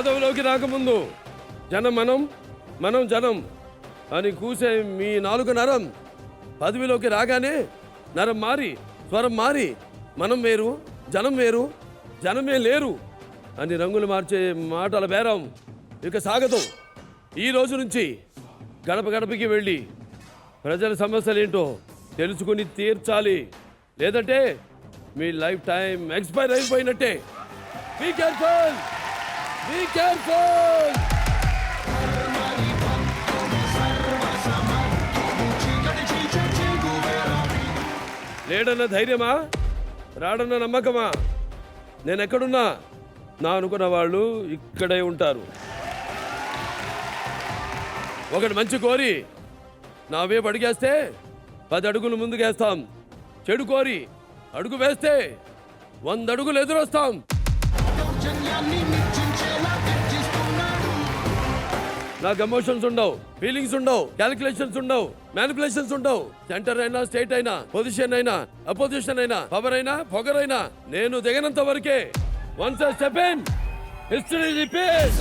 పదవిలోకి రాకముందు జనం మనం జనం అని కూసే మీ నాలుగు నరం పదవిలోకి రాగానే నరం మారి స్వరం మారి మనం వేరు జనం వేరు జనమే లేరు అని రంగులు మార్చే మాటల బేరం ఇక సాగదు. ఈ రోజు నుంచి గడప గడపకి వెళ్ళి ప్రజల సమస్యలు ఏంటో తెలుసుకుని తీర్చాలి. లేదంటే మీ లైఫ్ టైం ఎక్స్పైర్ అయిపోయినట్టే. Be careful, be careful. లేడన్న ధైర్యమా, రాడన్న నమ్మకమా? నేను ఎక్కడున్నా నా అనుకున్న వాళ్ళు ఇక్కడే ఉంటారు. ఒకటి మంచి కోరి నా వైపు అడిగేస్తే 10 అడుగులు ముందుకేస్తాం. చెడు కోరి అడుగు వేస్తే 100 అడుగులు ఎదురొస్తాం. నాకు ఎమోషన్స్ ఉండవు, ఫీలింగ్స్ ఉండవు, క్యాలిక్యులేషన్స్ ఉండవు, మ్యానిపులేషన్స్ ఉండవు. సెంటర్ అయినా, స్టేట్ అయినా, పొజిషన్ అయినా, అపోజిషన్ అయినా, పవర్ అయినా, పొగరైనా నేను దిగనంత వరకే. Once I step in, history repeats.